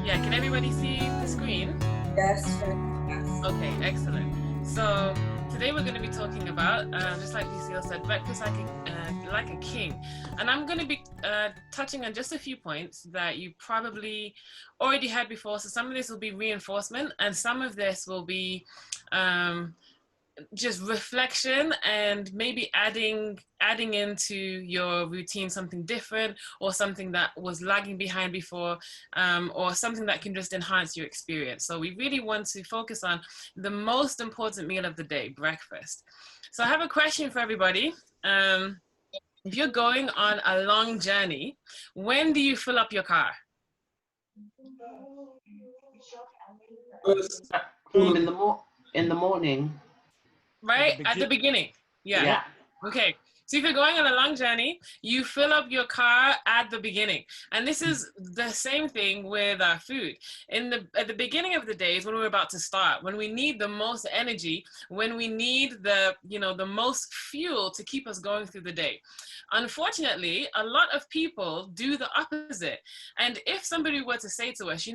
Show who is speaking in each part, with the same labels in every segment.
Speaker 1: Yeah, can everybody see the screen?
Speaker 2: Yes.
Speaker 1: Okay, excellent. So today we're going to be talking about, just like Lucille said, breakfast like a king. And I'm going to be touching on just a few points that you probably already had before. So some of this will be reinforcement, and some of this will be just reflection and maybe adding into your routine something different, or something that was lagging behind before, or something that can just enhance your experience. So we really want to focus on the most important meal of the day, breakfast. So I have a question for everybody. If you're going on a long journey, when do you fill up your car?
Speaker 3: In the morning.
Speaker 1: Right at the beginning. Yeah. Okay. So if you're going on a long journey, you fill up your car at the beginning. And this is the same thing with our food. At the beginning of the day is when we're about to start, when we need the most energy, when we need the most fuel to keep us going through the day. Unfortunately, a lot of people do the opposite. And if somebody were to say to us,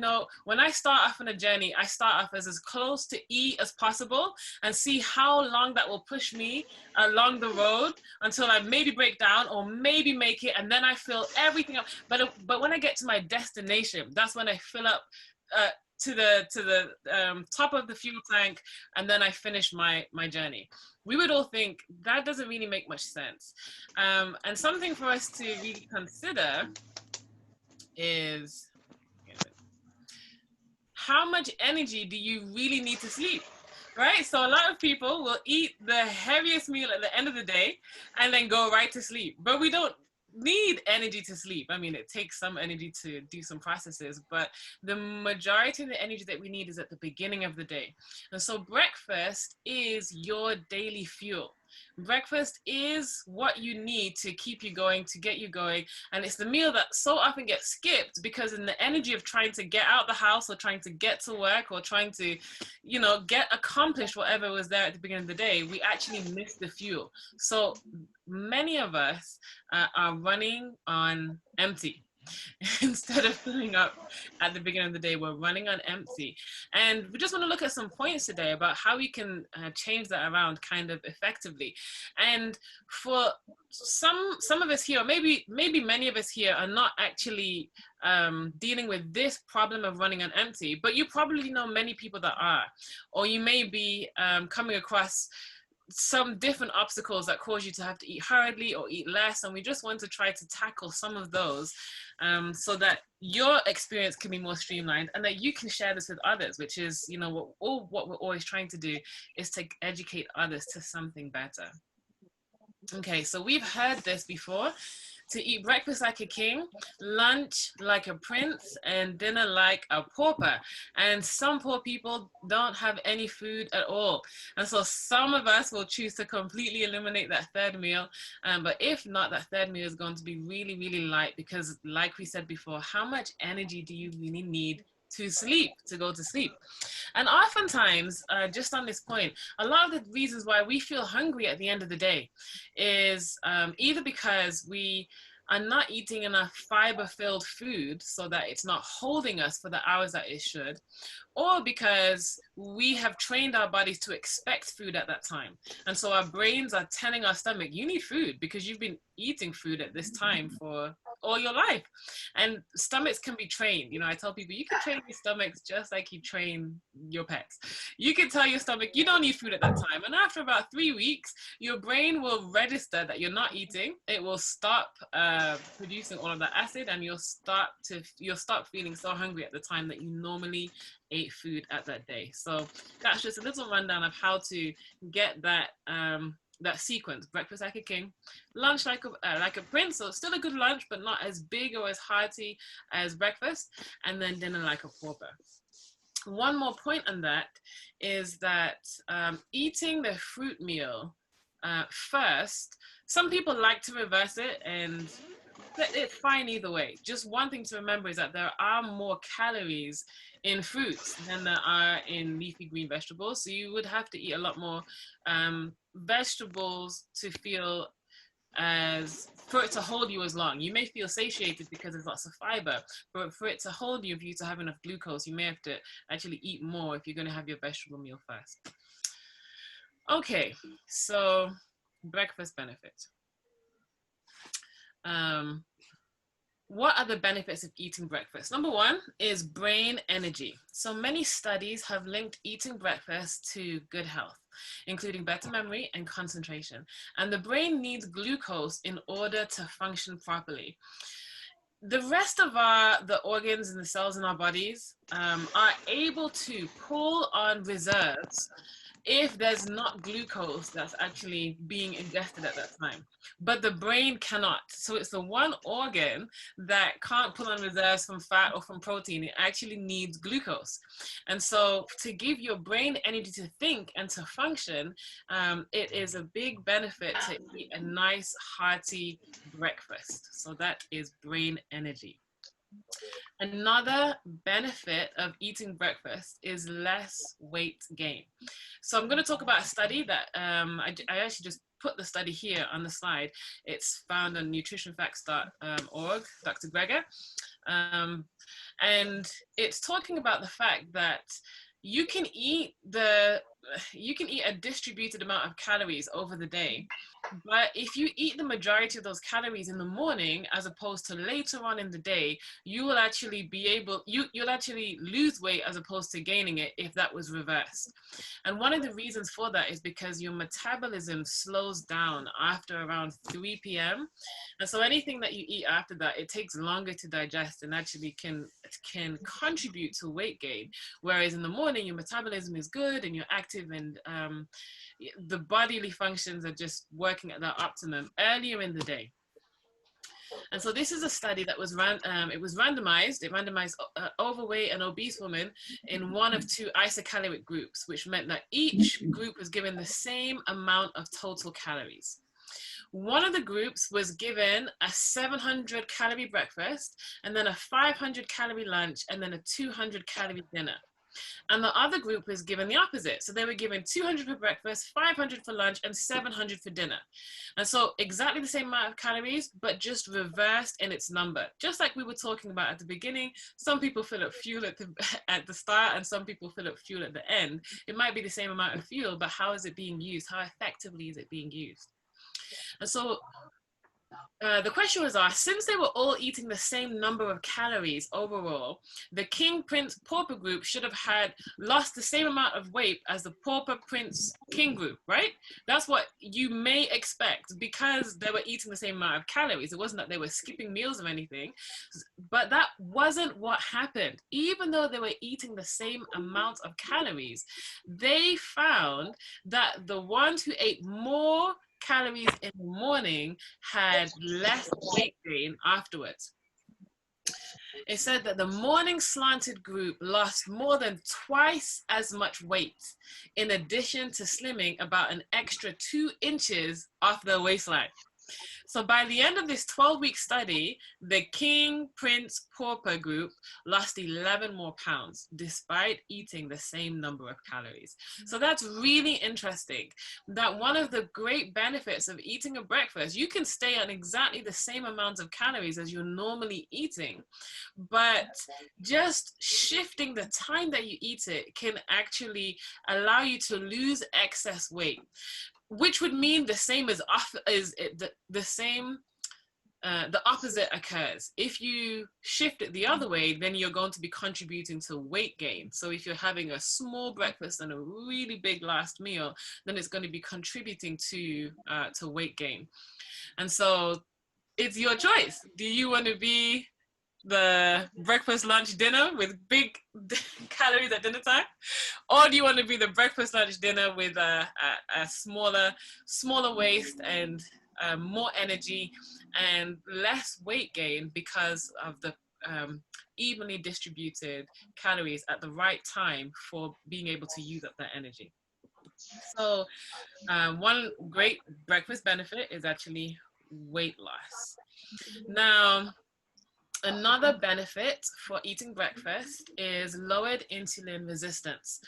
Speaker 1: when I start off on a journey, I start off as close to E as possible and see how long that will push me along the road until I maybe break down or maybe make it, and then I fill everything up. But when I get to my destination, that's when I fill up to the top of the fuel tank, and then I finish my journey. We would all think that doesn't really make much sense. And something for us to really consider is, how much energy do you really need to sleep? Right? So a lot of people will eat the heaviest meal at the end of the day and then go right to sleep. But we don't need energy to sleep. I mean, it takes some energy to do some processes, but the majority of the energy that we need is at the beginning of the day. And so breakfast is your daily fuel. Breakfast is what you need to keep you going, to get you going. And it's the meal that so often gets skipped because in the energy of trying to get out the house, or trying to get to work, or trying to, get accomplished whatever was there at the beginning of the day, we actually miss the fuel. So many of us are running on empty. Instead of filling up at the beginning of the day, we're running on empty. And we just want to look at some points today about how we can change that around kind of effectively. And for some of us here, or maybe many of us here, are not actually dealing with this problem of running on empty, but you probably know many people that are, or you may be coming across some different obstacles that cause you to have to eat hurriedly or eat less. And we just want to try to tackle some of those so that your experience can be more streamlined and that you can share this with others, which is, what we're always trying to do is to educate others to something better. Okay, so we've heard this before. To eat breakfast like a king, lunch like a prince, and dinner like a pauper. And some poor people don't have any food at all. And so some of us will choose to completely eliminate that third meal. But if not, that third meal is going to be really, really light, because like we said before, how much energy do you really need to go to sleep? And oftentimes, just on this point, a lot of the reasons why we feel hungry at the end of the day is either because we are not eating enough fiber-filled food so that it's not holding us for the hours that it should, or because we have trained our bodies to expect food at that time. And so our brains are telling our stomach, you need food because you've been eating food at this time for all your life. And stomachs can be trained. I tell people, you can train your stomachs just like you train your pets. You can tell your stomach you don't need food at that time, and after about 3 weeks, your brain will register that you're not eating. It will stop producing all of that acid, and you'll stop feeling so hungry at the time that you normally ate food at that day. So that's just a little rundown of how to get that that sequence: breakfast like a king, lunch like a prince, so still a good lunch but not as big or as hearty as breakfast, and then dinner like a pauper. One more point on that is that eating the fruit meal first, some people like to reverse it, and it's fine either way. Just one thing to remember is that there are more calories in fruits than there are in leafy green vegetables. So you would have to eat a lot more vegetables to feel as for it to hold you as long. You may feel satiated because there's lots of fiber, but for it to hold you, for you to have enough glucose, you may have to actually eat more if you're going to have your vegetable meal first. Okay, so breakfast benefits. What are the benefits of eating breakfast? Number one is brain energy. So many studies have linked eating breakfast to good health, including better memory and concentration. And the brain needs glucose in order to function properly. The rest of the organs and the cells in our bodies are able to pull on reserves if there's not glucose that's actually being ingested at that time. But the brain cannot. So it's the one organ that can't pull on reserves from fat or from protein. It actually needs glucose. And so to give your brain energy to think and to function, it is a big benefit to eat a nice, hearty breakfast. So that is brain energy. Another benefit of eating breakfast is less weight gain. So I'm going to talk about a study that I actually just put the study here on the slide. It's found on nutritionfacts.org, Dr. Greger. And it's talking about the fact that you can eat a distributed amount of calories over the day, but if you eat the majority of those calories in the morning as opposed to later on in the day, you will actually you'll actually lose weight as opposed to gaining it if that was reversed. And one of the reasons for that is because your metabolism slows down after around 3 p.m. And so anything that you eat after that, it takes longer to digest and actually can contribute to weight gain. Whereas in the morning, your metabolism is good and you're active, and the bodily functions are just working at their optimum earlier in the day. And so this is a study that was randomized. It randomized overweight and obese women in one of two isocaloric groups, which meant that each group was given the same amount of total calories. One of the groups was given a 700 calorie breakfast, and then a 500 calorie lunch, and then a 200 calorie dinner. And the other group was given the opposite. So they were given 200 for breakfast, 500 for lunch, and 700 for dinner. And so exactly the same amount of calories, but just reversed in its number. Just like we were talking about at the beginning, some people fill up fuel at the start and some people fill up fuel at the end. It might be the same amount of fuel, but how is it being used? How effectively is it being used? And so the question was asked, since they were all eating the same number of calories overall, the King, Prince, Pauper group should have lost the same amount of weight as the Pauper, Prince, King group, right? That's what you may expect because they were eating the same amount of calories. It wasn't that they were skipping meals or anything, but that wasn't what happened. Even though they were eating the same amount of calories, they found that the ones who ate more calories in the morning had less weight gain afterwards. It said that the morning slanted group lost more than twice as much weight, in addition to slimming about an extra 2 inches off their waistline. So by the end of this 12-week study, the King, Prince, Pauper group lost 11 more pounds despite eating the same number of calories. So that's really interesting, that one of the great benefits of eating a breakfast, you can stay on exactly the same amount of calories as you're normally eating, but just shifting the time that you eat it can actually allow you to lose excess weight, which would mean the same as the opposite occurs. If you shift it the other way, then you're going to be contributing to weight gain. So if you're having a small breakfast and a really big last meal, then it's going to be contributing to weight gain. And so it's your choice. Do you want to be the breakfast, lunch, dinner with big calories at dinner time, or do you want to be the breakfast, lunch, dinner with a smaller waist and more energy and less weight gain because of the evenly distributed calories at the right time for being able to use up that energy? So one great breakfast benefit is actually weight loss. Now, another benefit for eating breakfast is lowered insulin resistance.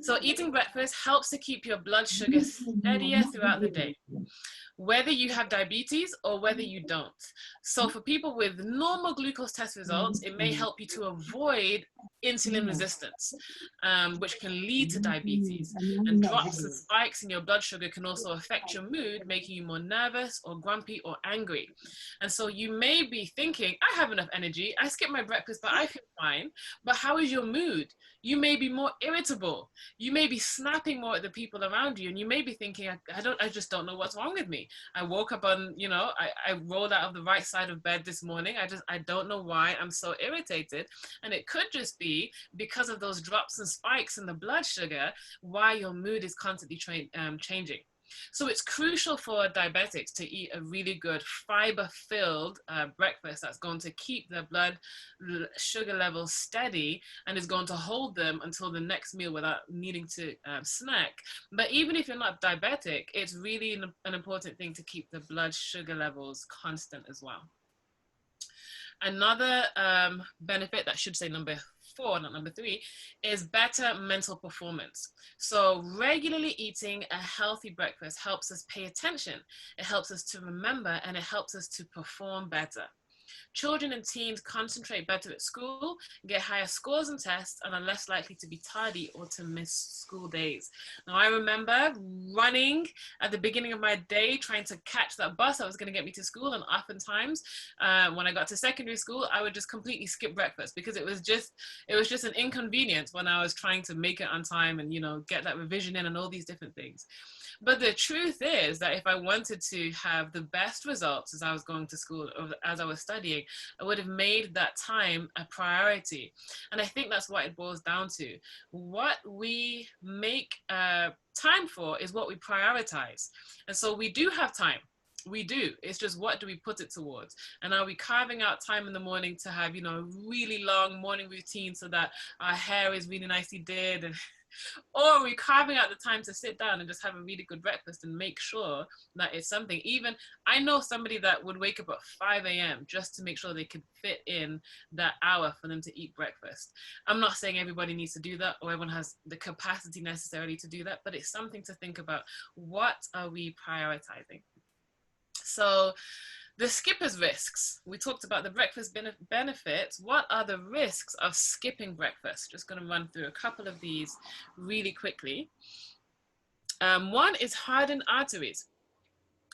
Speaker 1: So eating breakfast helps to keep your blood sugar steadier throughout the day. whether you have diabetes or whether you don't. So for people with normal glucose test results, it may help you to avoid insulin resistance, which can lead to diabetes. And drops and spikes in your blood sugar can also affect your mood, making you more nervous or grumpy or angry. And so you may be thinking, I have enough energy, I skip my breakfast, but I feel fine. But how is your mood? You may be more irritable. You may be snapping more at the people around you, and you may be thinking, I just don't know what's wrong with me. I woke up on, I rolled out of the right side of bed this morning. I don't know why I'm so irritated. And it could just be because of those drops and spikes in the blood sugar, why your mood is constantly changing. So it's crucial for diabetics to eat a really good fiber-filled breakfast that's going to keep their blood sugar levels steady and is going to hold them until the next meal without needing to snack. But even if you're not diabetic, it's really an important thing to keep the blood sugar levels constant as well. Another benefit, that should say number 4, not number 3, is better mental performance. So regularly eating a healthy breakfast helps us pay attention, it helps us to remember, and it helps us to perform better. Children and teens concentrate better at school, get higher scores in tests, and are less likely to be tardy or to miss school days. Now, I remember running at the beginning of my day, trying to catch that bus that was going to get me to school. And oftentimes, when I got to secondary school, I would just completely skip breakfast because it was just an inconvenience when I was trying to make it on time and, get that revision in and all these different things. But the truth is that if I wanted to have the best results as I was going to school, or as I was studying, I would have made that time a priority. And I think that's what it boils down to. What we make time for is what we prioritize. And so we do have time. We do. It's just, what do we put it towards? And are we carving out time in the morning to have, really long morning routine so that our hair is really nicely did, and or are we carving out the time to sit down and just have a really good breakfast and make sure that it's something? Even I know somebody that would wake up at 5 a.m. just to make sure they could fit in that hour for them to eat breakfast. I'm not saying everybody needs to do that or everyone has the capacity necessarily to do that, but it's something to think about. What are we prioritizing? So the skipper's risks. We talked about the breakfast benefits. What are the risks of skipping breakfast? Just going to run through a couple of these really quickly. One is hardened arteries.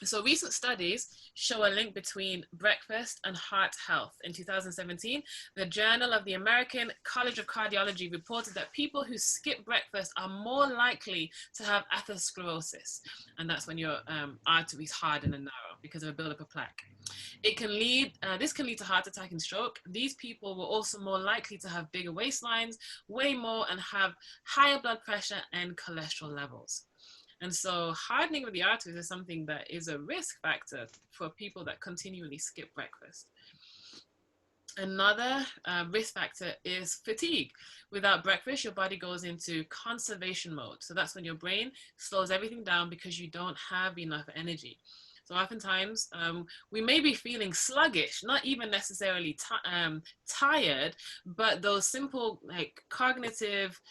Speaker 1: So recent studies show a link between breakfast and heart health. In 2017, the Journal of the American College of Cardiology reported that people who skip breakfast are more likely to have atherosclerosis. And that's when your arteries harden and narrow because of a buildup of plaque. This can lead to heart attack and stroke. These people were also more likely to have bigger waistlines, weigh more, and have higher blood pressure and cholesterol levels. And so hardening of the arteries is something that is a risk factor for people that continually skip breakfast. Another risk factor is fatigue. Without breakfast, your body goes into conservation mode. So that's when your brain slows everything down because you don't have enough energy. So oftentimes we may be feeling sluggish, not even necessarily tired, but those simple cognitive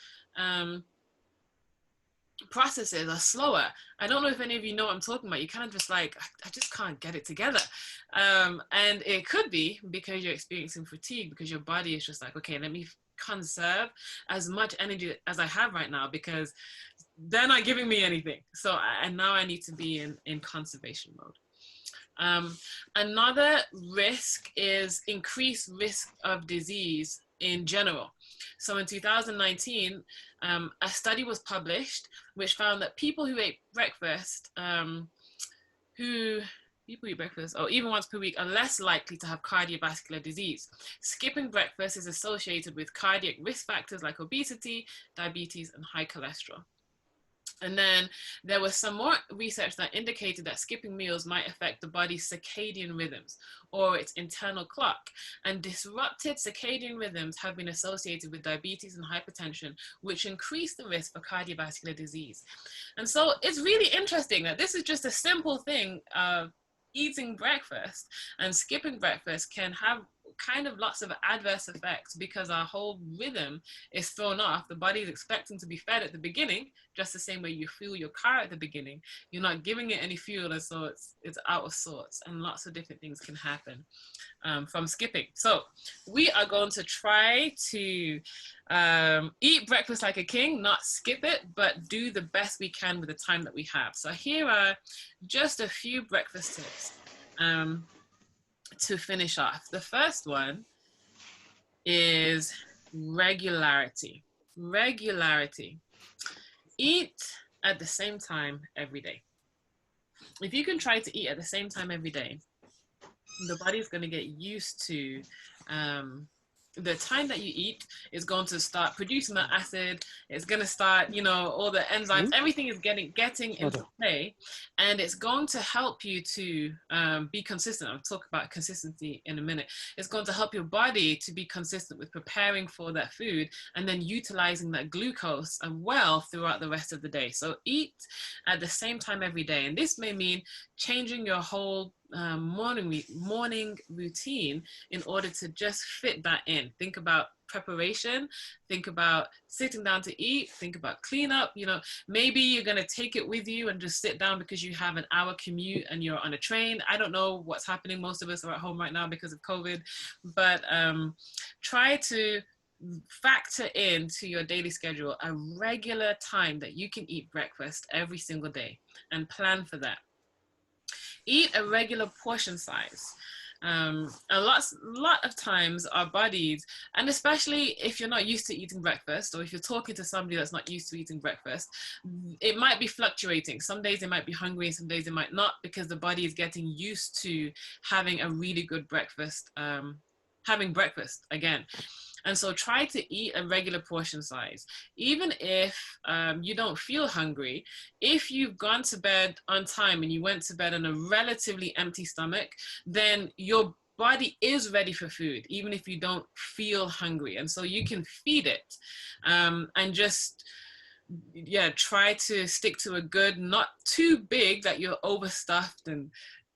Speaker 1: processes are slower. I don't know if any of you know what I'm talking about. You kind of just I just can't get it together. And it could be because you're experiencing fatigue, because your body is just okay, let me conserve as much energy as I have right now because they're not giving me anything. So now I need to be in conservation mode. Another risk is increased risk of disease in general. So in 2019, a study was published which found that people who ate breakfast, even once per week, are less likely to have cardiovascular disease. Skipping breakfast is associated with cardiac risk factors like obesity, diabetes, and high cholesterol. And then there was some more research that indicated that skipping meals might affect the body's circadian rhythms or its internal clock. And disrupted circadian rhythms have been associated with diabetes and hypertension, which increase the risk for cardiovascular disease. And so it's really interesting that this is just a simple thing of eating breakfast, and skipping breakfast can kind of lots of adverse effects because our whole rhythm is thrown off. The body is expecting to be fed at the beginning, just the same way you fuel your car at the beginning. You're not giving it any fuel, and so it's out of sorts, and lots of different things can happen from skipping. So we are going to try to eat breakfast like a king, not skip it, but do the best we can with the time that we have. So here are just a few breakfast tips to finish off. The first one is regularity. Regularity. Eat at the same time every day. If you can try to eat at the same time every day, the body's going to get used to the time that you eat is going to start producing that acid. It's going to start, you know, all the enzymes, everything is getting into play, and it's going to help you to be consistent. I'll talk about consistency in a minute. It's going to help your body to be consistent with preparing for that food and then utilizing that glucose well throughout the rest of the day. So eat at the same time every day, and this may mean changing your whole morning routine in order to just fit that in. Think about preparation, think about sitting down to eat, think about cleanup. You know, maybe you're going to take it with you and just sit down because you have an hour commute and you're on a train. I don't know what's happening. Most of us are at home right now because of COVID, but try to factor into your daily schedule a regular time that you can eat breakfast every single day and plan for that. Eat a regular portion size. A lot of times our bodies, and especially if you're not used to eating breakfast, or if you're talking to somebody that's not used to eating breakfast, it might be fluctuating. Some days they might be hungry and some days they might not, because the body is getting used to having a really good breakfast, having breakfast again. And so try to eat a regular portion size. Even if you don't feel hungry, if you've gone to bed on time and you went to bed on a relatively empty stomach, then your body is ready for food, even if you don't feel hungry. And so you can feed it and just, try to stick to a good, not too big that you're overstuffed and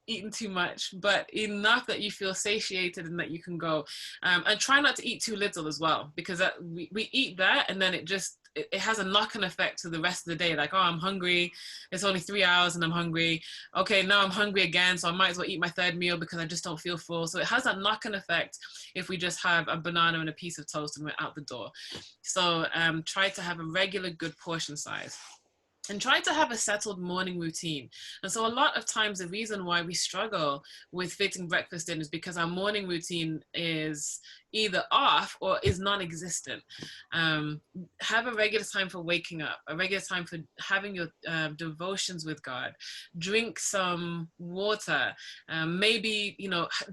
Speaker 1: eating too much, but enough that you feel satiated and that you can go. And try not to eat too little as well, because we eat that and then it has a knock-on effect to the rest of the day. Like, oh, I'm hungry. It's only 3 hours and I'm hungry. Okay, now I'm hungry again, so I might as well eat my third meal because I just don't feel full. So it has that knock-on effect if we just have a banana and a piece of toast and we're out the door. So try to have a regular good portion size. And try to have a settled morning routine. And so a lot of times the reason why we struggle with fitting breakfast in is because our morning routine is either off or is non-existent. Have a regular time for waking up, a regular time for having your devotions with God. Drink some water, maybe,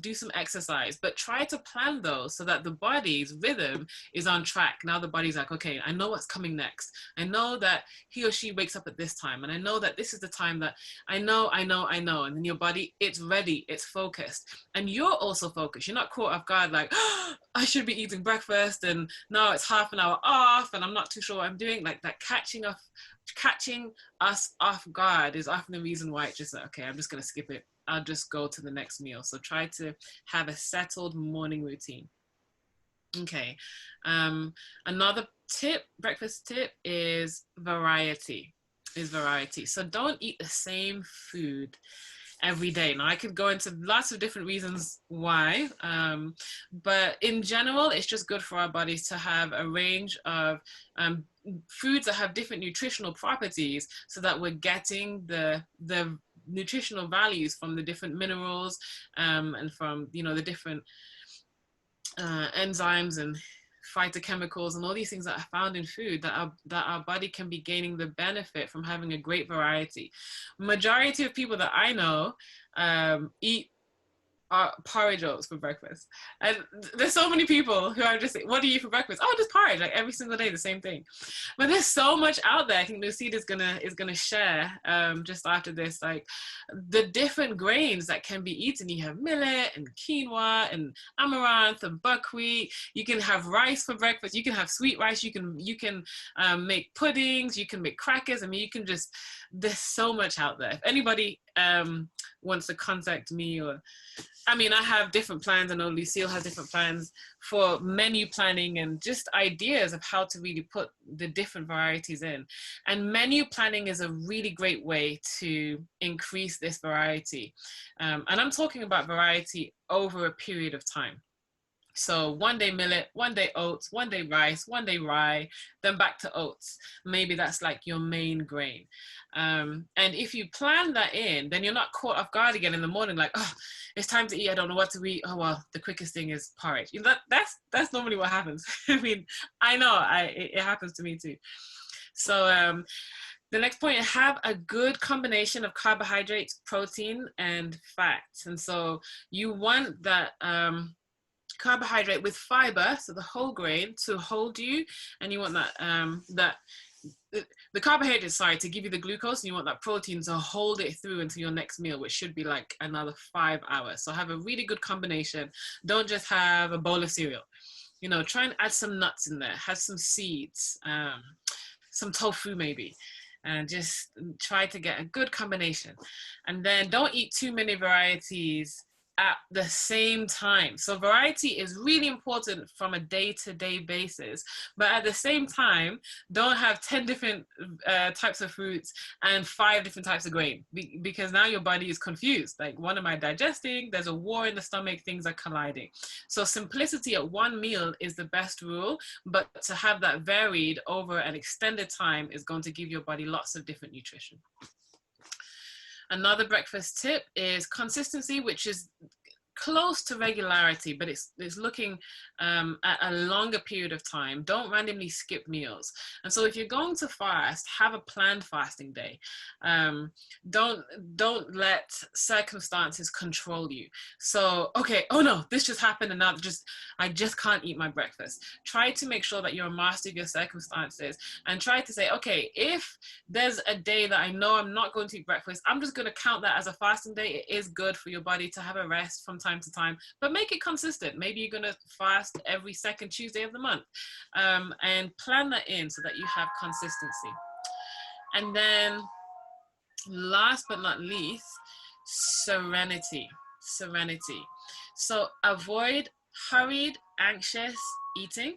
Speaker 1: do some exercise, but try to plan those so that the body's rhythm is on track. Now the body's like, okay, I know what's coming next. I know that he or she wakes up at this time, and I know that this is the time that I know. And then your body, it's ready, it's focused, and you're also focused. You're not caught off guard like, oh, I should be eating breakfast and now it's half an hour off and I'm not too sure what I'm doing. Like that catching us off guard is often the reason why it's just like, okay, I'm just going to skip it. I'll just go to the next meal. So try to have a settled morning routine. Okay. Another breakfast tip is variety. So don't eat the same food every day. Now I could go into lots of different reasons why, but in general, it's just good for our bodies to have a range of foods that have different nutritional properties, so that we're getting the nutritional values from the different minerals and from the different enzymes and phytochemicals and all these things that are found in food, that our body can be gaining the benefit from having a great variety. Majority of people that I know eat porridge oats for breakfast, and there's so many people who are just like, what do you eat for breakfast? Oh, just porridge, like every single day, the same thing. But there's so much out there. I think Lucida is gonna share just after this, like the different grains that can be eaten. You have millet and quinoa and amaranth and buckwheat. You can have rice for breakfast. You can have sweet rice. You can make puddings. You can make crackers. I mean, there's so much out there. If anybody wants to contact me or I mean, I have different plans. I know Lucille has different plans for menu planning and just ideas of how to really put the different varieties in. And menu planning is a really great way to increase this variety. And I'm talking about variety over a period of time. So one day millet, one day oats, one day rice, one day rye, then back to oats. Maybe that's like your main grain. And if you plan that in, then you're not caught off guard again in the morning, like, oh, it's time to eat. I don't know what to eat. Oh, well, the quickest thing is porridge. You know, that's normally what happens. I mean, I know it happens to me too. So the next point, have a good combination of carbohydrates, protein, and fats. And so you want that carbohydrate with fiber, so the whole grain, to hold you, and you want that the carbohydrate, sorry, to give you the glucose, and you want that protein to hold it through until your next meal, which should be like another 5 hours. So have a really good combination. Don't just have a bowl of cereal. You know, try and add some nuts in there, have some seeds, some tofu maybe, and just try to get a good combination. And then don't eat too many varieties at the same time. So variety is really important from a day-to-day basis, but at the same time, don't have 10 different types of fruits and 5 different types of grain, because now your body is confused. Like, what am I digesting? There's a war in the stomach, things are colliding. So simplicity at one meal is the best rule, but to have that varied over an extended time is going to give your body lots of different nutrition. Another breakfast tip is consistency, which is close to regularity, but it's looking at a longer period of time. Don't randomly skip meals. And so if you're going to fast, have a planned fasting day. Don't let circumstances control you. So, okay, oh no, this just happened and now I just can't eat my breakfast. Try to make sure that you're a master of your circumstances and try to say, okay, if there's a day that I know I'm not going to eat breakfast, I'm just going to count that as a fasting day. It is good for your body to have a rest from time to time, but make it consistent. Maybe you're going to fast every second Tuesday of the month, and plan that in so that you have consistency. And then last but not least, serenity. So avoid hurried, anxious eating.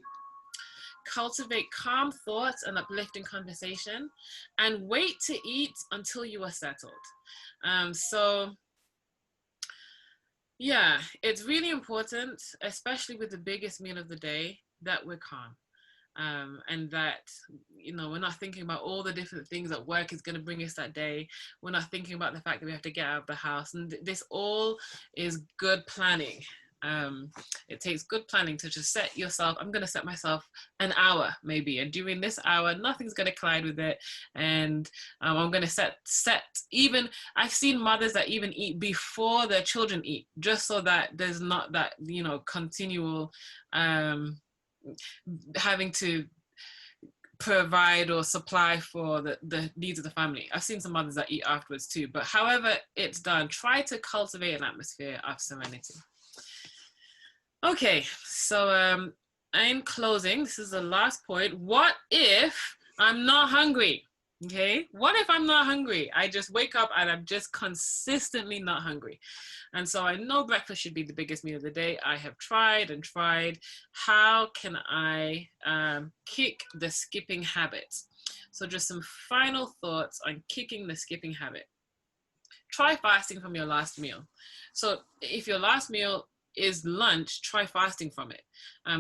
Speaker 1: Cultivate calm thoughts and uplifting conversation, and wait to eat until you are settled. So yeah, it's really important, especially with the biggest meal of the day, that we're calm. And that, you know, we're not thinking about all the different things that work is going to bring us that day. We're not thinking about the fact that we have to get out of the house. And this all is good planning. It takes good planning to just set yourself, I'm going to set myself an hour maybe, and during this hour nothing's going to collide with it, and I'm going to set even, I've seen mothers that even eat before their children eat, just so that there's not that, you know, continual having to provide or supply for the needs of the family. I've seen some mothers that eat afterwards too, but however it's done, try to cultivate an atmosphere of serenity. Okay, so in closing, this is the last point. What if I'm not hungry? Okay, what if I'm not hungry? I just wake up and I'm just consistently not hungry. And so I know breakfast should be the biggest meal of the day. I have tried and tried. How can I kick the skipping habit? So just some final thoughts on kicking the skipping habit. Try fasting from your last meal. So if your last meal is lunch, try fasting from it.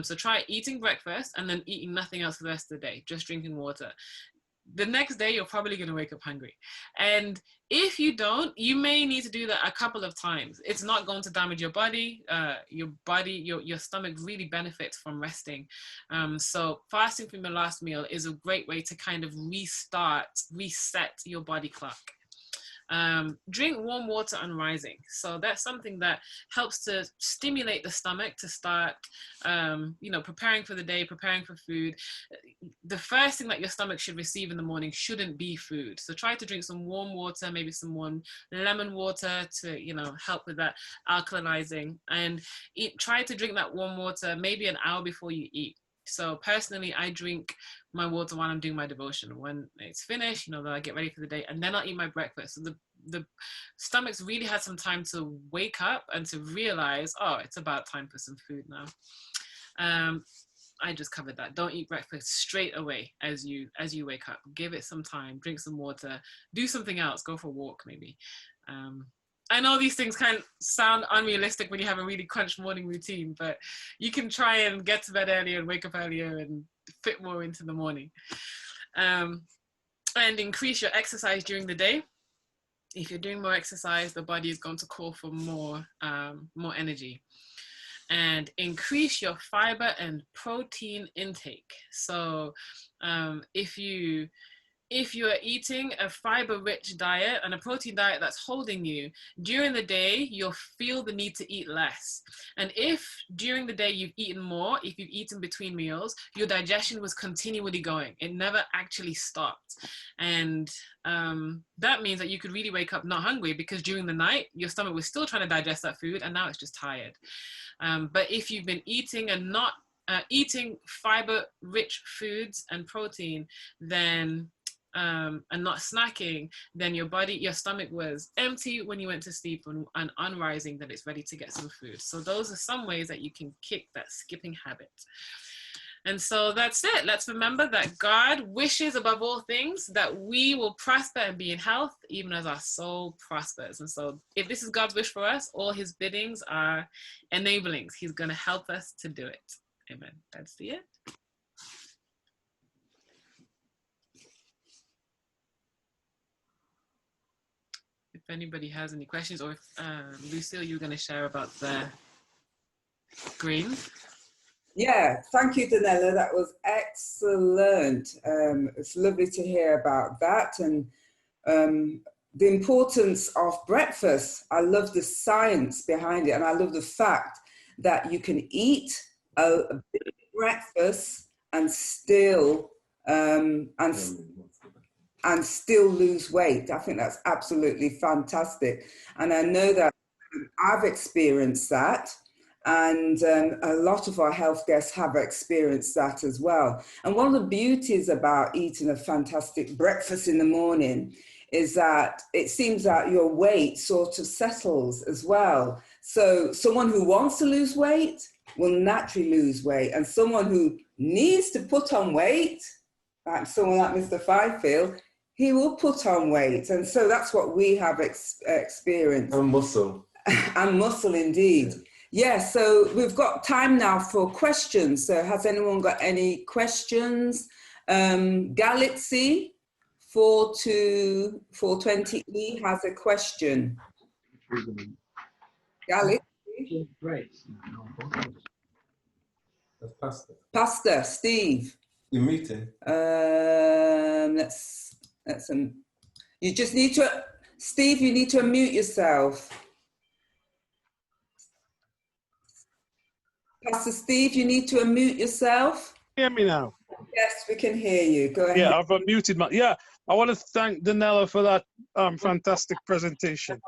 Speaker 1: So try eating breakfast and then eating nothing else for the rest of the day, just drinking water. The next day, you're probably going to wake up hungry. And if you don't, you may need to do that a couple of times. It's not going to damage your body. Your stomach really benefits from resting. So fasting from your last meal is a great way to kind of reset your body clock. Drink warm water on rising. So that's something that helps to stimulate the stomach to start, preparing for the day, preparing for food. The first thing that your stomach should receive in the morning shouldn't be food. So try to drink some warm water, maybe some warm lemon water to, help with that alkalizing, and try to drink that warm water maybe an hour before you eat. So personally, I drink my water while I'm doing my devotion. When it's finished, then I get ready for the day, and then I'll eat my breakfast. So the stomachs really had some time to wake up and to realize, oh, it's about time for some food now. I just covered that. Don't eat breakfast straight away as you wake up. Give it some time, drink some water, do something else, go for a walk maybe. I know these things kind of sound unrealistic when you have a really crunched morning routine, but you can try and get to bed earlier and wake up earlier and fit more into the morning. And increase your exercise during the day. If you're doing more exercise, the body is going to call for more energy. And increase your fiber and protein intake. So if you are eating a fiber-rich diet and a protein diet that's holding you, during the day, you'll feel the need to eat less. And if during the day you've eaten more, if you've eaten between meals, your digestion was continually going. It never actually stopped. And that means that you could really wake up not hungry because during the night, your stomach was still trying to digest that food and now it's just tired. But if you've been eating and not eating fiber-rich foods and protein, then and not snacking, then your stomach was empty when you went to sleep and on rising that it's ready to get some food. So those are some ways that you can kick that skipping habit. And so that's it. Let's remember that God wishes above all things that we will prosper and be in health, even as our soul prospers. And so if this is God's wish for us, all his biddings are enablings. He's going to help us to do it. Amen. That's the end. If anybody has any questions, or if Lucille, you're going to share about the green.
Speaker 2: Yeah, thank you, Danella. That was excellent. It's lovely to hear about that, and the importance of breakfast. I love the science behind it, and I love the fact that you can eat a big breakfast and still still lose weight. I think that's absolutely fantastic, and I know that I've experienced that. And a lot of our health guests have experienced that as well. And one of the beauties about eating a fantastic breakfast in the morning is that it seems that your weight sort of settles as well. So someone who wants to lose weight will naturally lose weight. And someone who needs to put on weight, like someone like Mr. Fifield, he will put on weight. And so that's what we have experienced.
Speaker 4: And muscle.
Speaker 2: And muscle, indeed. Yeah. Yeah, so we've got time now for questions. So has anyone got any questions? Galaxy 420E has a question. Galaxy.
Speaker 4: That's Pastor.
Speaker 2: Pastor, Steve.
Speaker 4: You're muting.
Speaker 2: You just need to, Steve, you need to unmute yourself. Pastor Steve, you need to unmute yourself.
Speaker 5: Hear me now?
Speaker 2: Yes, we can hear you. Go ahead.
Speaker 5: Yeah, I've unmuted my. Yeah, I want to thank Danella for that fantastic presentation.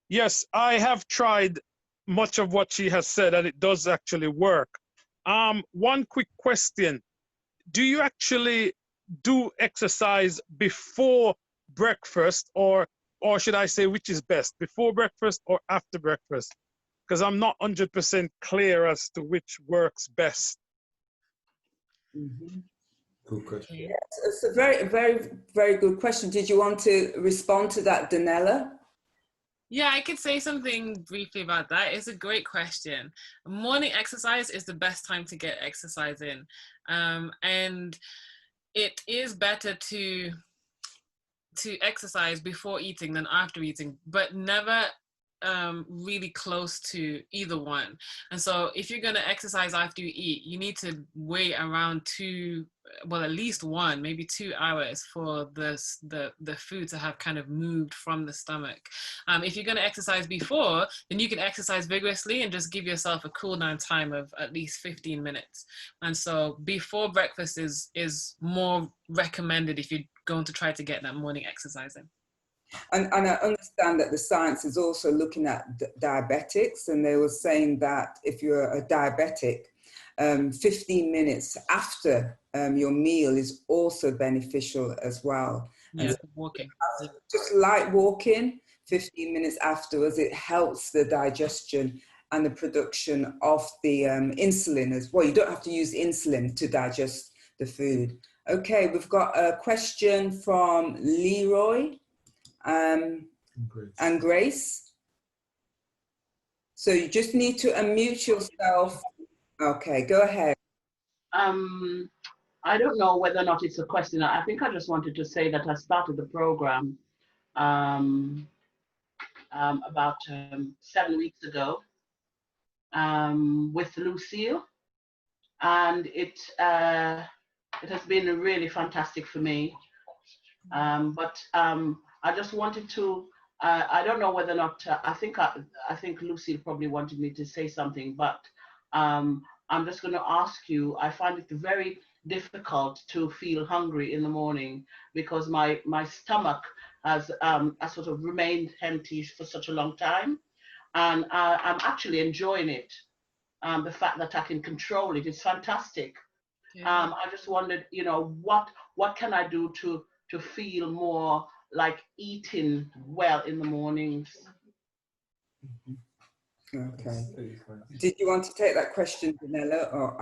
Speaker 5: Yes, I have tried much of what she has said, and it does actually work. One quick question: do you actually do exercise before breakfast, or should I say, which is best, before breakfast or after breakfast? Because I'm not 100% clear as to which works best.
Speaker 2: Mm-hmm.
Speaker 4: Good question.
Speaker 2: Yes, it's a very, very, very good question. Did you want to respond to that, Danella?
Speaker 1: Yeah, I could say something briefly about that. It's a great question. Morning exercise is the best time to get exercise in. And it is better to exercise before eating than after eating, but never really close to either one. And so if you're going to exercise after you eat, you need to wait around at least 1, maybe 2 hours for the food to have kind of moved from the stomach. If you're going to exercise before, then you can exercise vigorously and just give yourself a cool down time of at least 15 minutes. And so before breakfast is more recommended if you're going to try to get that morning exercise in.
Speaker 2: And I understand that the science is also looking at diabetics, and they were saying that if you're a diabetic, 15 minutes after your meal is also beneficial as well.
Speaker 1: Yeah, walking.
Speaker 2: Just light walking, 15 minutes afterwards, it helps the digestion and the production of the insulin as well. You don't have to use insulin to digest the food. Okay, we've got a question from Leroy and Grace. So you just need to unmute yourself. Okay, go ahead.
Speaker 3: I don't know whether or not it's a question. I think I just wanted to say that I started the program about 7 weeks ago with Lucille, and it has been really fantastic for me. But I just wanted to. I don't know whether or not. I think Lucille probably wanted me to say something, but I'm just going to ask you. I find it very difficult to feel hungry in the morning because my stomach has sort of remained empty for such a long time, and I'm actually enjoying it. The fact that I can control it is fantastic.
Speaker 1: Yeah.
Speaker 3: I just wondered, what can I do to feel more like eating well in the mornings?
Speaker 2: Okay. Did you want to take that question, Danella, or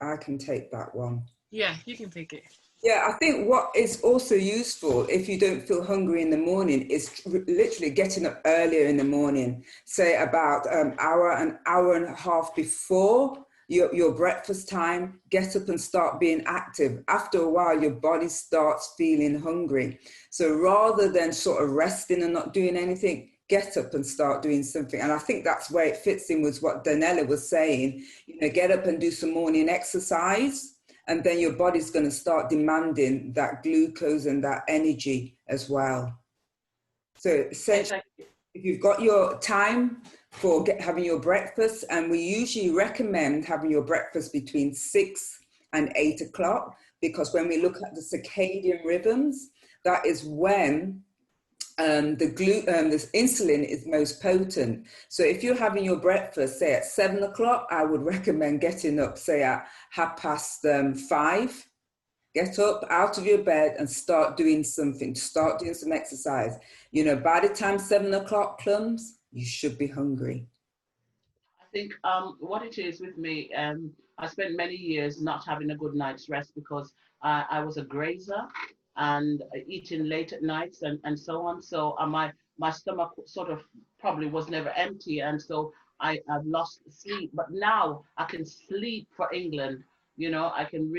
Speaker 2: I can take that one?
Speaker 1: Yeah, you can take it.
Speaker 2: Yeah, I think what is also useful if you don't feel hungry in the morning is literally getting up earlier in the morning, say about an hour and a half before your breakfast time. Get up and start being active. After a while, your body starts feeling hungry. So rather than sort of resting and not doing anything, get up and start doing something. And I think that's where it fits in with what Danella was saying. Get up and do some morning exercise. And then your body's going to start demanding that glucose and that energy as well. So essentially, if you've got your time for having your breakfast, and we usually recommend having your breakfast between 6 and 8 o'clock, because when we look at the circadian rhythms, that is when this insulin is most potent. So if you're having your breakfast, say at 7 o'clock, I would recommend getting up, say at 5:30. Get up out of your bed and start doing something, start doing some exercise. By the time 7 o'clock comes, you should be hungry.
Speaker 3: I think what it is with me, I spent many years not having a good night's rest because I was a grazer and eating late at nights and so on. So my stomach sort of probably was never empty. And so I've lost sleep. But now I can sleep for England. I can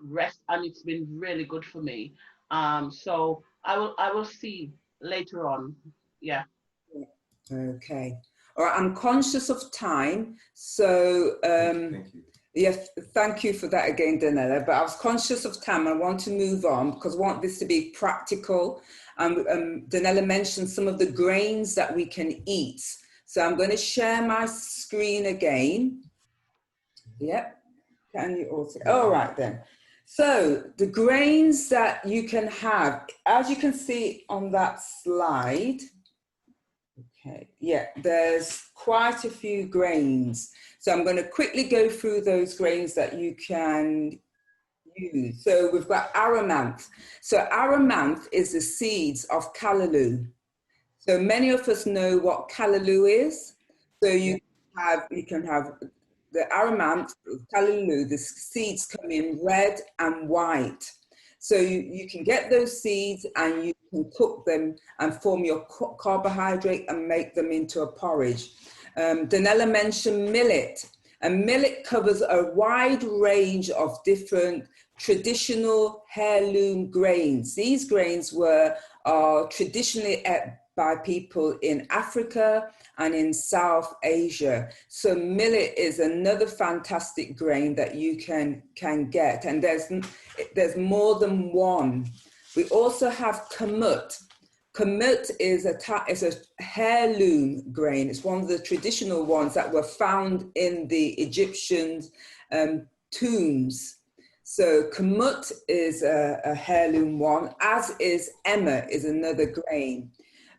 Speaker 3: rest, and it's been really good for me. So I will see later on. Yeah.
Speaker 2: Okay. All right, I'm conscious of time. So
Speaker 4: Thank you.
Speaker 2: yes, thank you for that again, Danella. But I was conscious of time. I want to move on because I want this to be practical. Danella mentioned some of the grains that we can eat. So I'm going to share my screen again. Yep. Can you also? All right then. So the grains that you can have, as you can see on that slide. Okay, yeah, there's quite a few grains. So I'm going to quickly go through those grains that you can use. So we've got amaranth. So amaranth is the seeds of callaloo. So many of us know what callaloo is. So you can have the amaranth, callaloo, the seeds come in red and white. So you can get those seeds and you can cook them and form your carbohydrate and make them into a porridge. Danella mentioned millet, and millet covers a wide range of different traditional heirloom grains. These grains are traditionally ate by people in Africa and in South Asia. So millet is another fantastic grain that you can get, and there's more than one. We also have kamut. Kamut is a heirloom grain. It's one of the traditional ones that were found in the Egyptian tombs. So kamut is a heirloom one, as is emmer is another grain.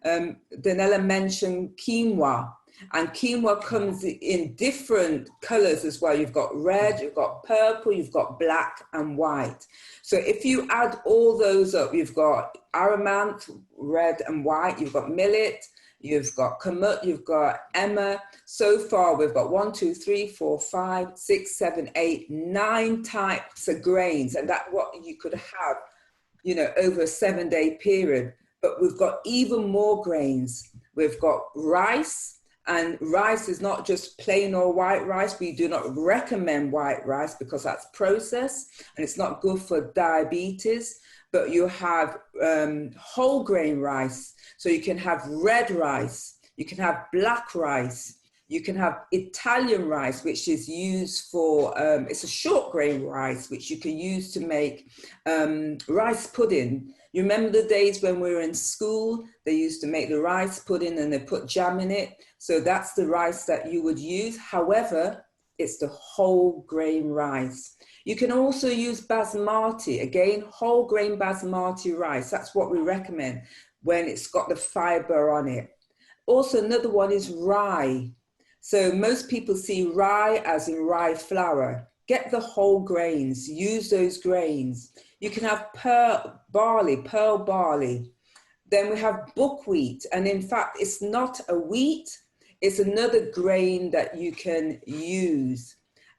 Speaker 2: Danella mentioned quinoa. And quinoa comes in different colors as well. You've got red, you've got purple, you've got black and white. So if you add all those up, you've got amaranth, red and white, you've got millet, you've got kamut, you've got emmer. So far, we've got 1, 2, 3, 4, 5, 6, 7, 8, 9 types of grains. And that's what you could have, you know, over a 7-day period. But we've got even more grains. We've got rice, and rice is not just plain or white rice. We do not recommend white rice because that's processed and it's not good for diabetes. But you have whole grain rice. So you can have red rice, you can have black rice, you can have Italian rice, which is used for, it's a short grain rice, which you can use to make rice pudding. You remember the days when we were in school, they used to make the rice pudding and they put jam in it. So that's the rice that you would use. However, it's the whole grain rice. You can also use basmati, again, whole grain basmati rice. That's what we recommend when it's got the fiber on it. Also, another one is rye. So most people see rye as in rye flour. Get the whole grains, use those grains. You can have pearl barley. Then we have buckwheat. And in fact, it's not a wheat, it's another grain that you can use.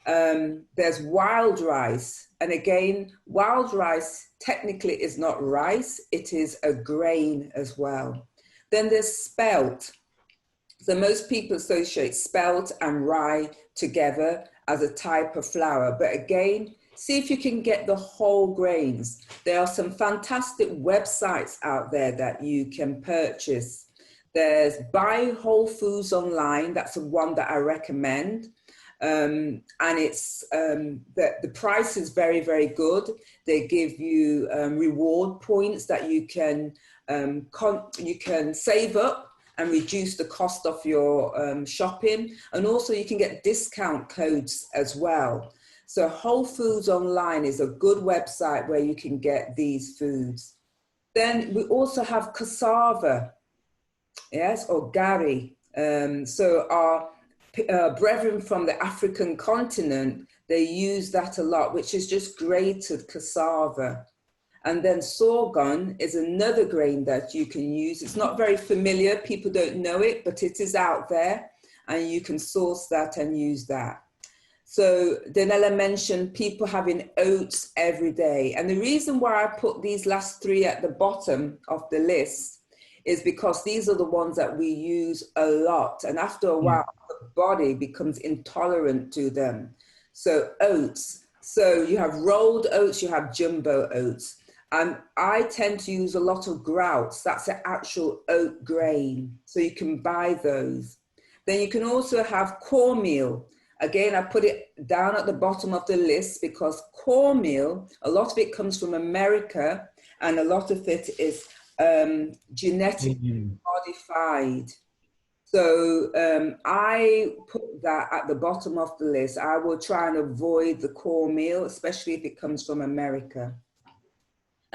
Speaker 2: There's wild rice. And again, wild rice technically is not rice, it is a grain as well. Then there's spelt. So most people associate spelt and rye together as a type of flour. But again, see if you can get the whole grains. There are some fantastic websites out there that you can purchase. There's Buy Whole Foods Online. That's the one that I recommend. And it's the price is very, very good. They give you reward points that you can save up and reduce the cost of your shopping. And also you can get discount codes as well. So Whole Foods Online is a good website where you can get these foods. Then we also have cassava, yes, or gari. So our brethren from the African continent, they use that a lot, which is just grated cassava. And then sorghum is another grain that you can use. It's not very familiar, people don't know it, but it is out there and you can source that and use that. So Danella mentioned people having oats every day. And the reason why I put these last 3 at the bottom of the list is because these are the ones that we use a lot. And after a while, the body becomes intolerant to them. So oats. So you have rolled oats, you have jumbo oats. And I tend to use a lot of grouts. That's the actual oat grain. So you can buy those. Then you can also have cornmeal. Again, I put it down at the bottom of the list because cornmeal, a lot of it comes from America and a lot of it is genetically modified. So I put that at the bottom of the list. I will try and avoid the cornmeal, especially if it comes from America.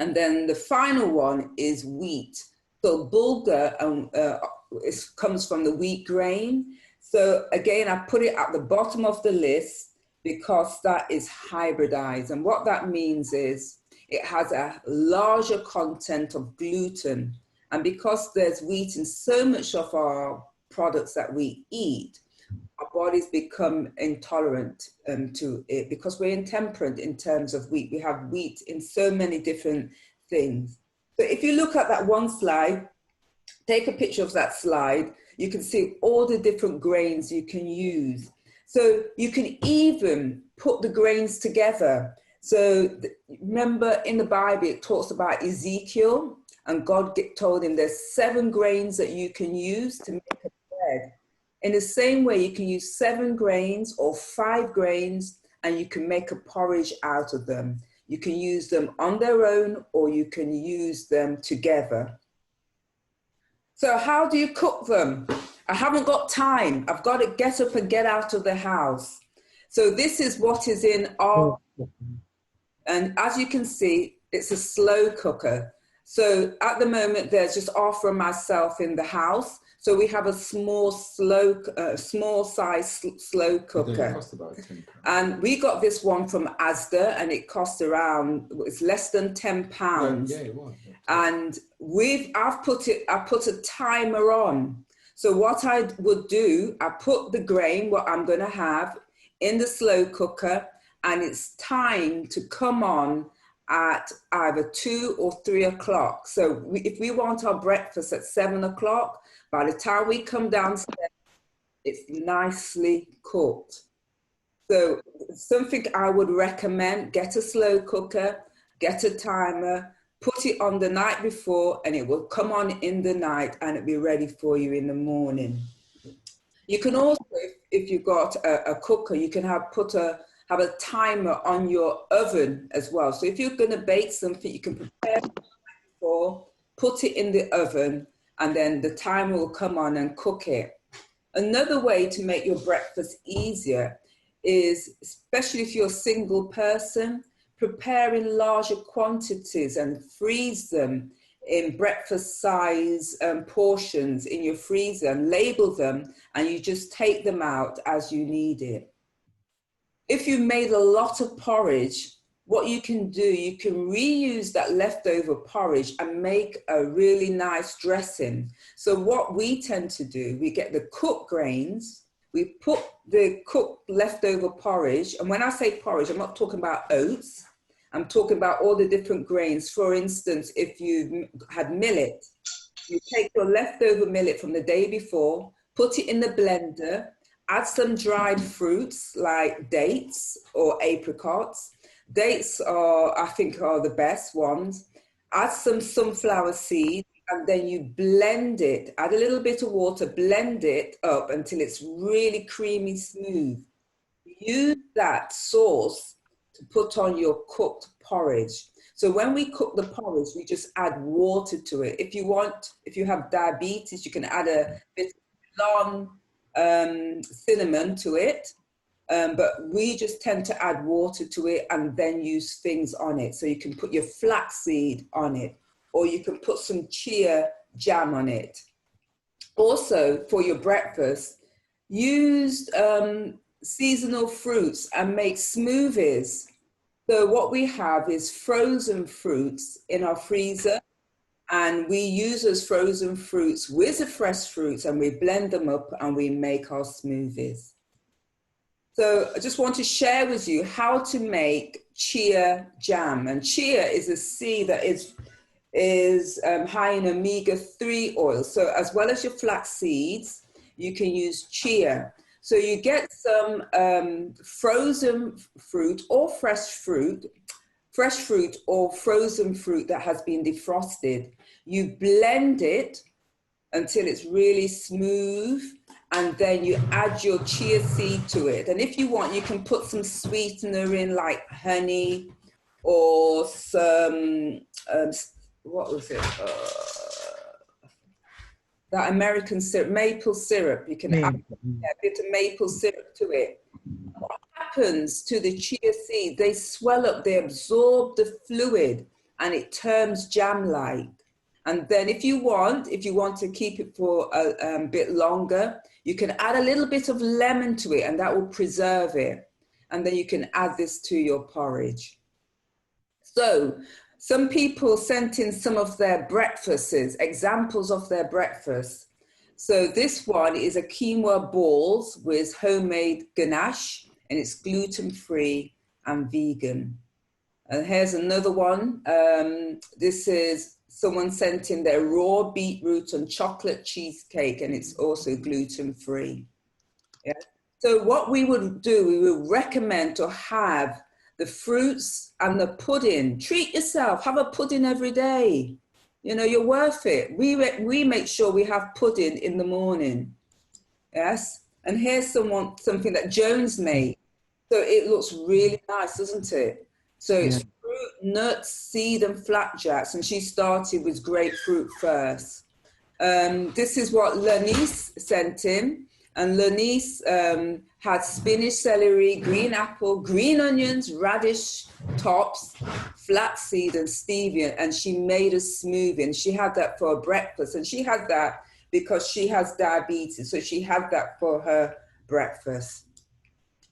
Speaker 2: And then the final one is wheat. So bulgur comes from the wheat grain. So again, I put it at the bottom of the list because that is hybridized. And what that means is it has a larger content of gluten. And because there's wheat in so much of our products that we eat, our bodies become intolerant to it because we're intemperate in terms of wheat. We have wheat in so many different things. So if you look at that one slide, take a picture of that slide, you can see all the different grains you can use. So you can even put the grains together. So remember in the Bible, it talks about Ezekiel and God told him there's 7 grains that you can use to make a bread. In the same way, you can use 7 grains or 5 grains and you can make a porridge out of them. You can use them on their own or you can use them together. So how do you cook them? I haven't got time. I've got to get up and get out of the house. So this is what is in our, and as you can see, it's a slow cooker. So at the moment, there's just Arthur and myself in the house. So we have a small size slow
Speaker 4: It
Speaker 2: cooker.
Speaker 4: cost about £10.
Speaker 2: And we got this one from Asda, and it cost around, it's less than £10.
Speaker 4: Yeah, it was. Yeah.
Speaker 2: And I put a timer on. So what I would do, I put the grain, what I'm going to have, in the slow cooker, and it's time to come on at either 2 or 3 o'clock. So if we want our breakfast at 7 o'clock, by the time we come downstairs, it's nicely cooked. So something I would recommend, get a slow cooker, get a timer, put it on the night before, and it will come on in the night and it'll be ready for you in the morning. You can also, if you've got a cooker, you can have a timer on your oven as well. So if you're going to bake something, you can prepare before, put it in the oven, and then the timer will come on and cook it. Another way to make your breakfast easier is, especially if you're a single person, prepare in larger quantities and freeze them in breakfast size portions in your freezer and label them, and you just take them out as you need it. If you made a lot of porridge, what you can do, you can reuse that leftover porridge and make a really nice dressing. So what we tend to do, we get the cooked grains, we put the cooked leftover porridge, and when I say porridge, I'm not talking about oats, I'm talking about all the different grains. For instance, if you had millet, you take your leftover millet from the day before, put it in the blender, add some dried fruits like dates or apricots. Dates I think are the best ones. Add some sunflower seeds, and then you blend it. Add a little bit of water, blend it up until it's really creamy smooth. Use that sauce to put on your cooked porridge. So when we cook the porridge, we just add water to it. If you have diabetes, you can add a bit of cinnamon to it. But we just tend to add water to it and then use things on it. So you can put your flaxseed on it, or you can put some chia jam on it. Also, for your breakfast, use seasonal fruits and make smoothies. So what we have is frozen fruits in our freezer, and we use those frozen fruits with the fresh fruits, and we blend them up and we make our smoothies. So I just want to share with you how to make chia jam. And chia is a seed that is high in omega-3 oil. So as well as your flax seeds, you can use chia. So you get some frozen fruit or fresh fruit or frozen fruit that has been defrosted. You blend it until it's really smooth, and then you add your chia seed to it. And if you want, you can put some sweetener in, like honey or some, what was it? That American syrup, maple syrup. You can add a bit of maple syrup to it. What happens to the chia seed? They swell up, they absorb the fluid, and it turns jam-like. And then if you want to keep it for a bit longer, you can add a little bit of lemon to it, and that will preserve it. And then you can add this to your porridge. So some people sent in some of their breakfasts, examples of their breakfasts. So this one is a quinoa balls with homemade ganache, and it's gluten-free and vegan. And here's another one. This is someone sent in their raw beetroot and chocolate cheesecake, and it's also gluten-free. Yeah. So what we would do, we would recommend to have the fruits and the pudding. Treat yourself, have a pudding every day. You know, you're worth it. We make sure we have pudding in the morning. Yes. And here's something that Jones made. So it looks really nice, doesn't it? So it's fruit, nuts, seed, and flapjacks. And she started with grapefruit first. This is what Lanice sent in. And Lanice had spinach, celery, green apple, green onions, radish tops, flaxseed, and stevia. And she made a smoothie. And she had that for breakfast. And she had that because she has diabetes. So she had that for her breakfast.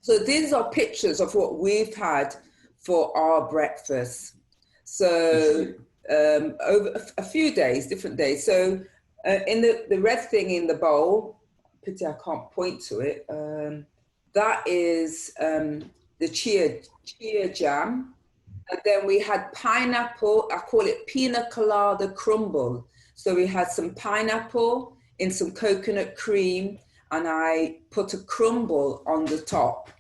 Speaker 2: So these are pictures of what we've had for our breakfast. So over a few days, different days. So in the red thing in the bowl, pity I can't point to it, that is the chia jam. And then we had pineapple, I call it pina colada crumble. So we had some pineapple in some coconut cream, and I put a crumble on the top.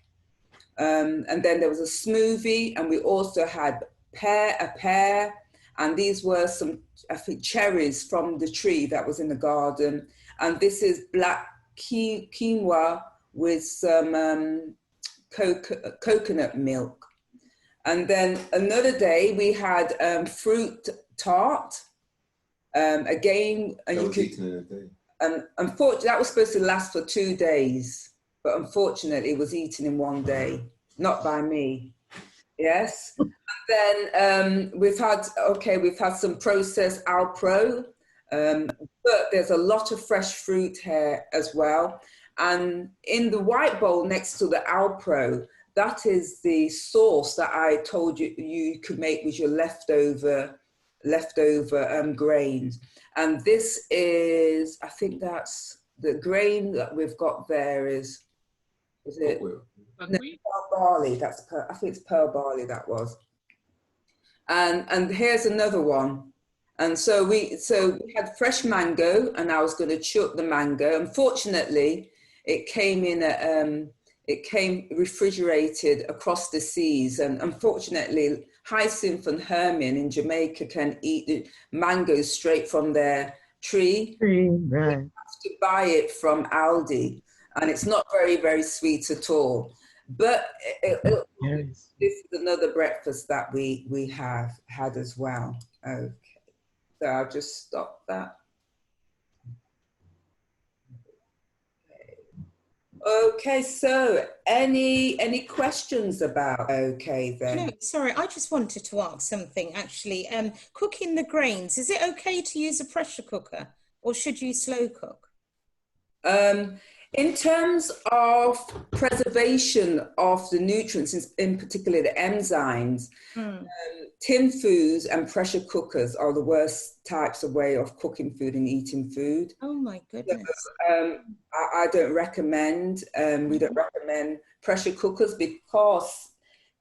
Speaker 2: And then there was a smoothie, and we also had a pear, and these were some, I think, cherries from the tree that was in the garden. And this is black quinoa with some coconut milk. And then another day we had fruit tart. Again, and you could.
Speaker 4: Eaten in a day.
Speaker 2: And unfortunately, that was supposed to last for 2 days, but unfortunately, it was eaten in 1 day, not by me. Yes. And then we've had some processed Alpro, but there's a lot of fresh fruit here as well. And in the white bowl next to the Alpro, that is the sauce that I told you you could make with your leftover grains. And this is, I think that's the grain that we've got there is it? No, pearl barley. I think it's pearl barley that was. And here's another one. And so we had fresh mango, and I was going to chuck the mango. Unfortunately, it came refrigerated across the seas, and unfortunately, Hyacinth and Hermin in Jamaica can eat the mangoes straight from their tree.
Speaker 6: Right.
Speaker 2: You have to buy it from Aldi, and it's not very, very sweet at all. But this is another breakfast that we have had as well. Okay, so I'll just stop that. Okay, so any questions about? Okay then.
Speaker 7: No, sorry, I just wanted to ask something actually. Cooking the grains, is it okay to use a pressure cooker, or should you slow cook?
Speaker 2: In terms of preservation of the nutrients, in particular the enzymes, tin foods and pressure cookers are the worst types of way of cooking food and eating food.
Speaker 7: Oh my goodness.
Speaker 2: So, I don't recommend, we don't recommend pressure cookers because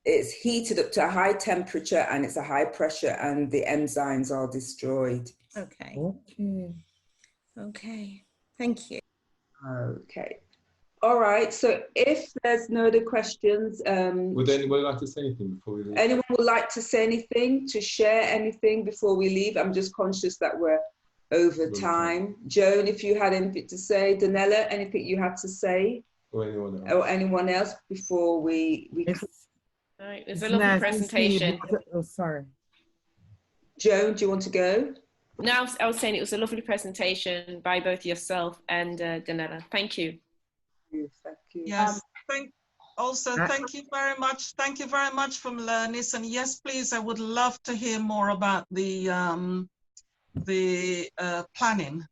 Speaker 2: it's heated up to a high temperature and it's a high pressure and the enzymes are destroyed.
Speaker 7: Okay. Okay. Thank you.
Speaker 2: Okay. All right. So if there's no other questions,
Speaker 4: would anyone like to say anything before we leave?
Speaker 2: Anyone would like to say anything, to share anything before we leave? I'm just conscious that we're over time. Joan, if you had anything to say. Danella, anything you had to say?
Speaker 4: Or anyone else?
Speaker 2: Or anyone else before we
Speaker 1: All right, it's a lovely presentation.
Speaker 6: Oh, sorry.
Speaker 2: Joan, do you want to go?
Speaker 1: No, I was saying it was a lovely presentation by both yourself and Danella. Thank you.
Speaker 2: Thank you.
Speaker 8: Yes, thank you very much. Thank you very much from Lernis. And yes, please, I would love to hear more about the planning.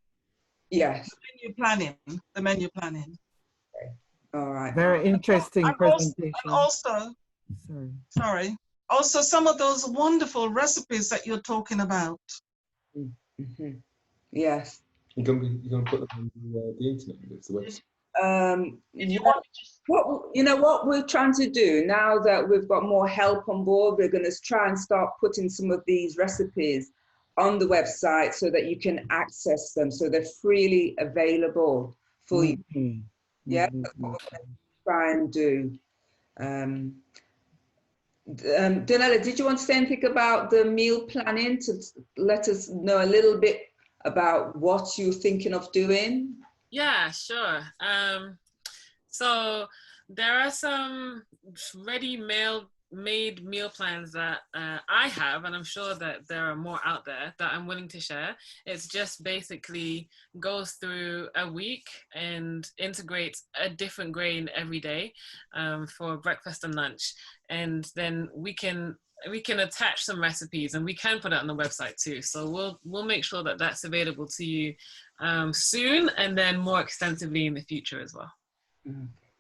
Speaker 2: Yes.
Speaker 8: The menu planning.
Speaker 2: Okay. All right.
Speaker 6: Very interesting presentation.
Speaker 8: Also, some of those wonderful recipes that you're talking about.
Speaker 2: Mm-hmm. Yes.
Speaker 4: You can put them on the internet. It's the website.
Speaker 2: What we're trying to do now that we've got more help on board, we're going to try and start putting some of these recipes on the website so that you can access them, so they're freely available for you. Yeah, that's what we're going to try and do. Danella, did you want to say anything about the meal planning, to let us know a little bit about what you're thinking of doing?
Speaker 1: Yeah, sure. So there are some ready made meal plans that I have, and I'm sure that there are more out there that I'm willing to share. It's just basically goes through a week and integrates a different grain every day for breakfast and lunch. And then we can attach some recipes, and we can put it on the website too. So we'll make sure that that's available to you soon, and then more extensively in the future as well.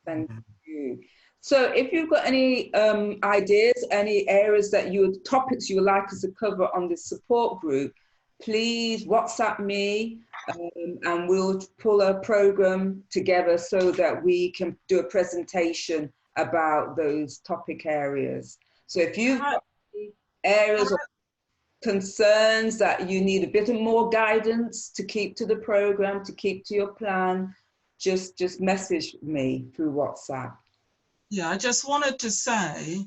Speaker 2: Thank you. So if you've got any ideas, any areas topics you would like us to cover on this support group, please WhatsApp me and we'll pull a program together so that we can do a presentation about those topic areas. So if you've got areas of concerns that you need a bit of more guidance to keep to the program, to keep to your plan, just message me through WhatsApp.
Speaker 8: Yeah, I just wanted to say,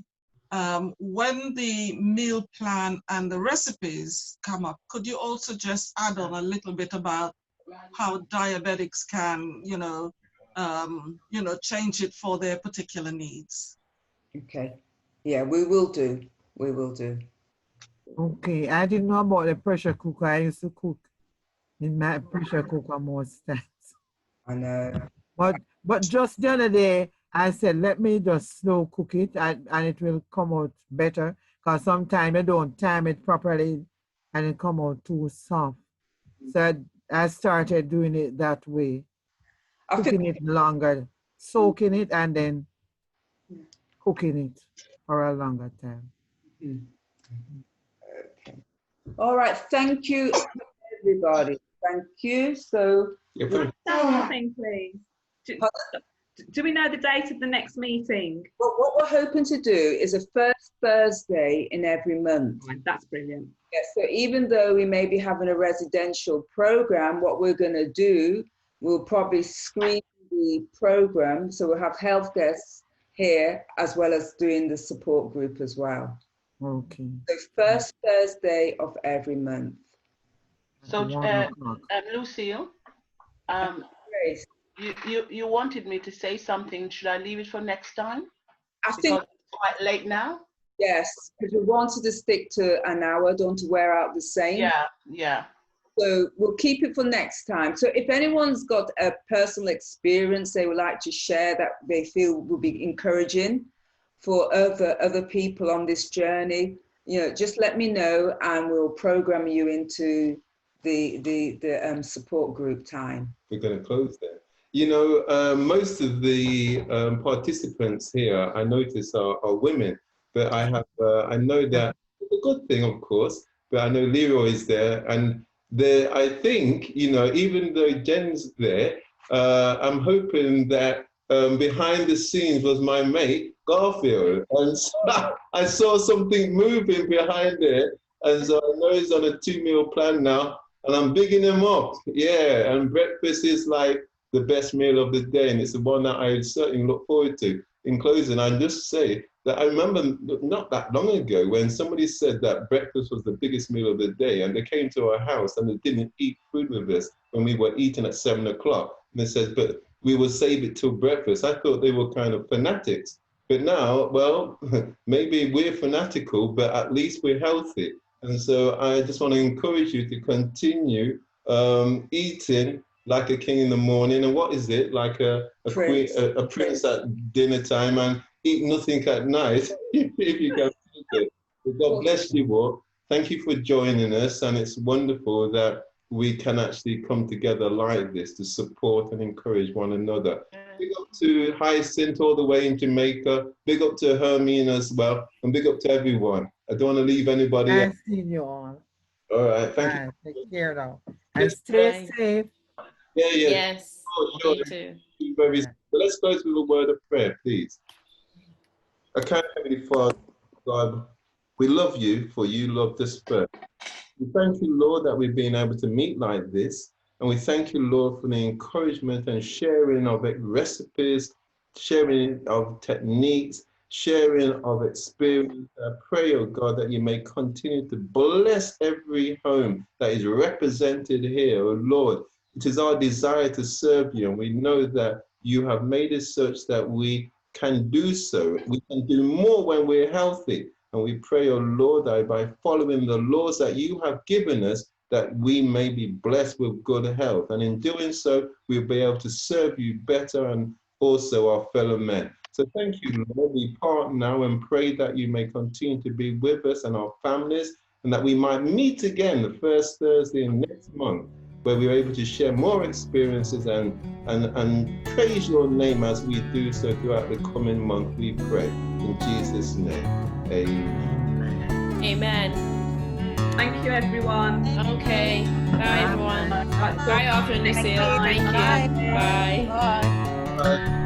Speaker 8: when the meal plan and the recipes come up, could you also just add on a little bit about how diabetics can, change it for their particular needs?
Speaker 2: Okay. Yeah, we will do. We will do.
Speaker 6: Okay, I didn't know about the pressure cooker. I used to cook in my pressure cooker most times.
Speaker 2: I know.
Speaker 6: But just the other day, I said, let me just slow cook it and it will come out better, because sometimes I don't time it properly and it come out too soft. So I started doing it that way, cooking it longer, soaking it and then cooking it for a longer time.
Speaker 2: Okay. All right. Thank you, everybody. Thank you. So,
Speaker 9: one thing, please. Do we know the date of the next meeting?
Speaker 2: well, what we're hoping to do is a first Thursday in every month.
Speaker 9: Right, that's brilliant.
Speaker 2: Yeah, so even though we may be having a residential program, what we're going to do, we'll probably screen the program. So we'll have health guests here as well as doing the support group as well.
Speaker 6: Okay.
Speaker 2: So first Thursday of every month.
Speaker 3: So, Lucille, you wanted me to say something. Should I leave it for next time?
Speaker 2: I think
Speaker 3: it's quite late now.
Speaker 2: Yes, because we wanted to stick to an hour, don't wear out the same.
Speaker 3: Yeah.
Speaker 2: So we'll keep it for next time. So if anyone's got a personal experience they would like to share that they feel will be encouraging for other people on this journey, just let me know and we'll program you into the support group time.
Speaker 4: We're going to close there. Most of the participants here, I notice, are women. But I know that it's a good thing, of course, but I know Leroy is there. And I think, even though Jen's there, I'm hoping that behind the scenes was my mate, Garfield. And so I saw something moving behind there. And so I know he's on a 2-meal plan now. And I'm bigging him up. Yeah, and breakfast is like the best meal of the day. And it's the one that I certainly look forward to. In closing, I just say that I remember not that long ago when somebody said that breakfast was the biggest meal of the day, and they came to our house and they didn't eat food with us when we were eating at 7 o'clock. And they said, but we will save it till breakfast. I thought they were kind of fanatics. But now, well, maybe we're fanatical, but at least we're healthy. And so I just want to encourage you to continue eating like a king in the morning, and what is it, like a prince at dinner time, and eat nothing at night, if you can. But God bless you all. Thank you for joining us, and it's wonderful that we can actually come together like this to support and encourage one another. Big up to Hyacinth all the way in Jamaica. Big up to Hermine as well, and big up to everyone. I don't want to leave anybody out.
Speaker 6: Nice seeing you all.
Speaker 4: All right, thank you.
Speaker 6: Take care now. And stay safe.
Speaker 4: Yeah.
Speaker 1: Yes.
Speaker 4: Oh, sure.
Speaker 1: You too.
Speaker 4: But let's close with a word of prayer, please. Our kind Heavenly Father, God, we love you for you loved us first. We thank you, Lord, that we've been able to meet like this. And we thank you, Lord, for the encouragement and sharing of recipes, sharing of techniques, sharing of experience. I pray, oh God, that you may continue to bless every home that is represented here, oh Lord. It is our desire to serve you, and we know that you have made it such that we can do so. We can do more when we're healthy. And we pray, oh Lord, that by following the laws that you have given us, that we may be blessed with good health. And in doing so, we'll be able to serve you better and also our fellow men. So thank you, Lord. We part now and pray that you may continue to be with us and our families, and that we might meet again the first Thursday in next month, where we're able to share more experiences and praise your name as we do so throughout the coming month, we pray. In Jesus' name, amen.
Speaker 10: Amen.
Speaker 9: Thank you, everyone.
Speaker 10: Okay. Bye, everyone. Bye, Arthur and Lucille. Thank you. Bye.
Speaker 4: Bye.